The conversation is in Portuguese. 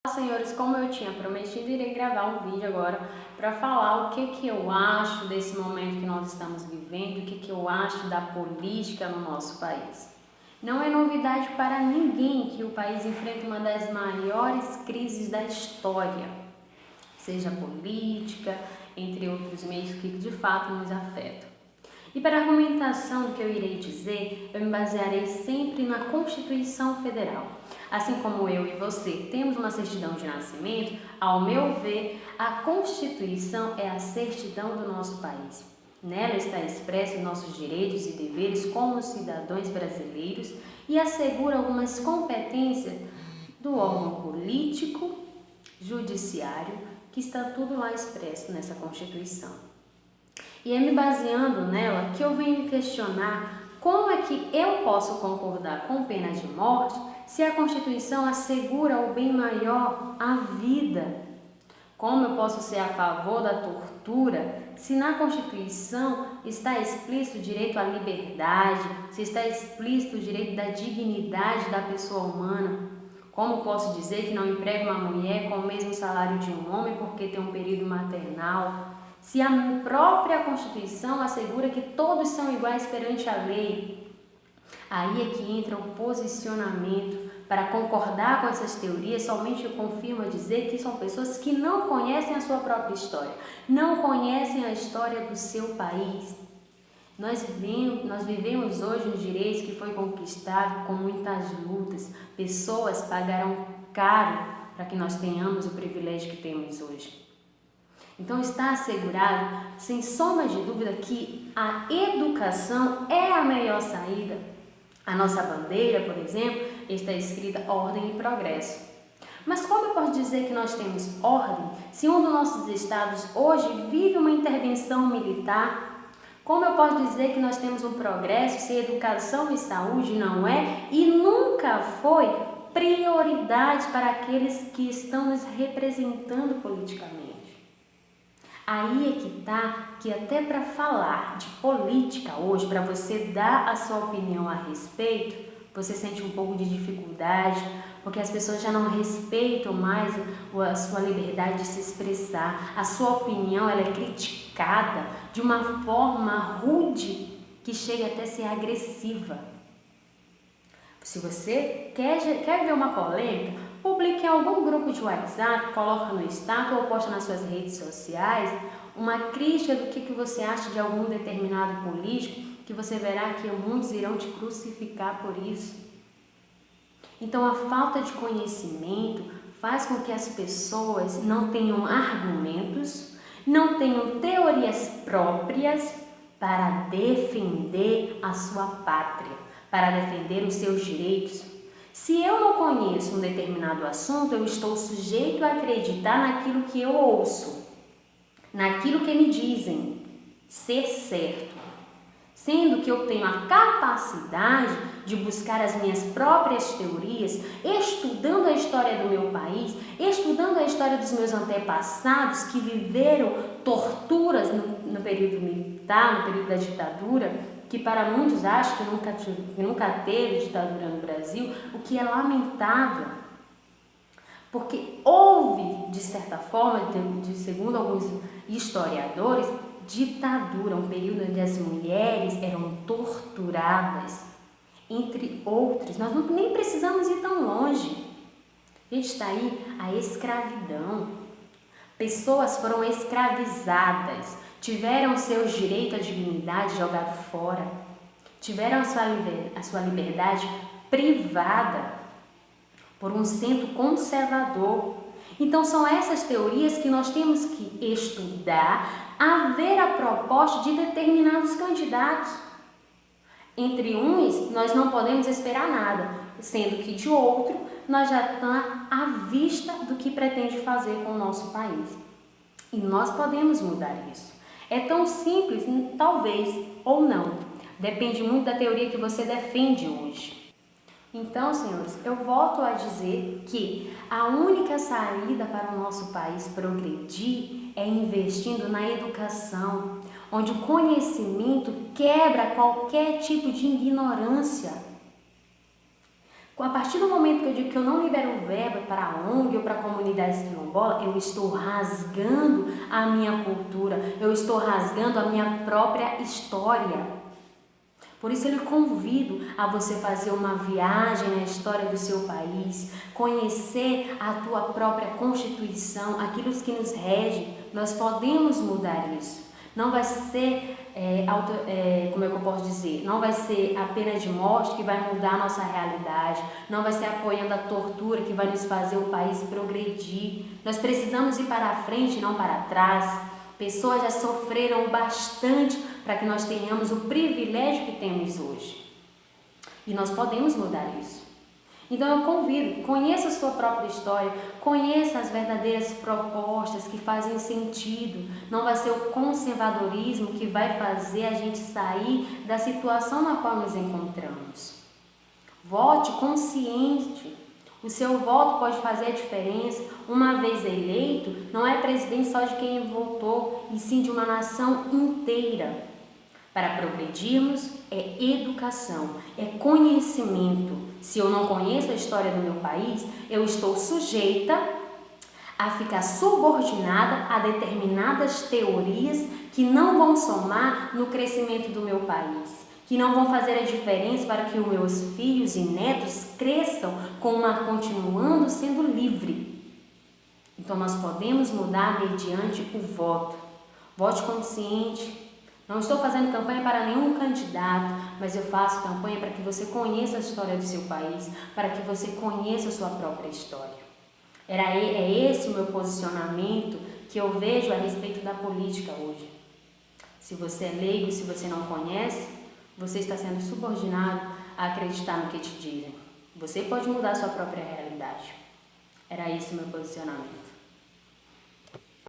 Senhores, como eu tinha prometido, irei gravar um vídeo agora para falar o que eu acho desse momento que nós estamos vivendo, o que eu acho da política no nosso país. Não é novidade para ninguém que o país enfrenta uma das maiores crises da história, seja política, entre outros meios que de fato nos afetam. E para a argumentação do que eu irei dizer, eu me basearei sempre na Constituição Federal. Assim como eu e você temos uma certidão de nascimento, ao meu ver, a Constituição é a certidão do nosso país. Nela está expresso nossos direitos e deveres como cidadãos brasileiros e assegura algumas competências do órgão político, judiciário, que está tudo lá expresso nessa Constituição. E é me baseando nela que eu venho questionar como é que eu posso concordar com pena de morte se a Constituição assegura o bem maior, a vida. Como eu posso ser a favor da tortura se na Constituição está explícito o direito à liberdade, se está explícito o direito da dignidade da pessoa humana? Como posso dizer que não emprego uma mulher com o mesmo salário de um homem porque tem um período maternal? Se a própria Constituição assegura que todos são iguais perante a lei, aí é que entra o posicionamento. Para concordar com essas teorias, somente eu confirmo a dizer que são pessoas que não conhecem a sua própria história, não conhecem a história do seu país. Nós vivemos hoje um direito que foi conquistado com muitas lutas. Pessoas pagaram caro para que nós tenhamos o privilégio que temos hoje. Então está assegurado, sem sombra de dúvida, que a educação é a melhor saída. A nossa bandeira, por exemplo, está escrita ordem e progresso. Mas como eu posso dizer que nós temos ordem se um dos nossos estados hoje vive uma intervenção militar? Como eu posso dizer que nós temos um progresso se educação e saúde não é e nunca foi prioridade para aqueles que estão nos representando politicamente? Aí é que tá, que até para falar de política hoje, para você dar a sua opinião a respeito, você sente um pouco de dificuldade, porque as pessoas já não respeitam mais a sua liberdade de se expressar. A sua opinião ela é criticada de uma forma rude, que chega até a ser agressiva. Se você quer ver uma polêmica, publique em algum grupo de WhatsApp, coloca no status ou posta nas suas redes sociais uma crítica do que você acha de algum determinado político, que você verá que muitos irão te crucificar por isso. Então a falta de conhecimento faz com que as pessoas não tenham argumentos, não tenham teorias próprias para defender a sua pátria, para defender os seus direitos. Se eu não conheço um determinado assunto, eu estou sujeito a acreditar naquilo que eu ouço, naquilo que me dizem ser certo, sendo que eu tenho a capacidade de buscar as minhas próprias teorias, estudando a história do meu país, estudando a história dos meus antepassados que viveram torturas no período militar, no período da ditadura, que para muitos acham que nunca teve ditadura no Brasil, o que é lamentável, porque houve, de certa forma, segundo alguns historiadores, ditadura, um período onde as mulheres eram torturadas, entre outros. Nós nem precisamos ir tão longe. A gente está aí a escravidão. Pessoas foram escravizadas, tiveram seus direitos à dignidade jogado fora, tiveram a sua liberdade privada por um centro conservador. Então são essas teorias que nós temos que estudar, a ver a proposta de determinados candidatos. Entre uns nós não podemos esperar nada, sendo que de outro nós já estamos à vista do que pretende fazer com o nosso país. E nós podemos mudar isso. É tão simples, talvez, ou não. Depende muito da teoria que você defende hoje. Então, senhores, eu volto a dizer que a única saída para o nosso país progredir é investindo na educação, onde o conhecimento quebra qualquer tipo de ignorância. A partir do momento que eu digo que eu não libero verba para a ONG ou para a comunidade quilombola, eu estou rasgando a minha cultura, eu estou rasgando a minha própria história. Por isso eu lhe convido a você fazer uma viagem na história do seu país, conhecer a tua própria Constituição, aquilo que nos rege. Nós podemos mudar isso. Não vai ser, como é que eu posso dizer? Não vai ser a pena de morte que vai mudar a nossa realidade. Não vai ser apoiando a tortura que vai nos fazer o país progredir. Nós precisamos ir para a frente, não para trás. Pessoas já sofreram bastante para que nós tenhamos o privilégio que temos hoje. E nós podemos mudar isso. Então eu convido, conheça a sua própria história, conheça as verdadeiras propostas que fazem sentido. Não vai ser o conservadorismo que vai fazer a gente sair da situação na qual nos encontramos. Vote consciente. O seu voto pode fazer a diferença. Uma vez eleito, não é presidente só de quem votou, e sim de uma nação inteira. Para progredirmos, é educação, é conhecimento. Se eu não conheço a história do meu país, eu estou sujeita a ficar subordinada a determinadas teorias que não vão somar no crescimento do meu país, que não vão fazer a diferença para que os meus filhos e netos cresçam continuando sendo livre. Então nós podemos mudar mediante o voto. Vote consciente. Não estou fazendo campanha para nenhum candidato, mas eu faço campanha para que você conheça a história do seu país, para que você conheça a sua própria história. É esse o meu posicionamento que eu vejo a respeito da política hoje. Se você é leigo, se você não conhece, você está sendo subordinado a acreditar no que te dizem. Você pode mudar a sua própria realidade. Era esse o meu posicionamento.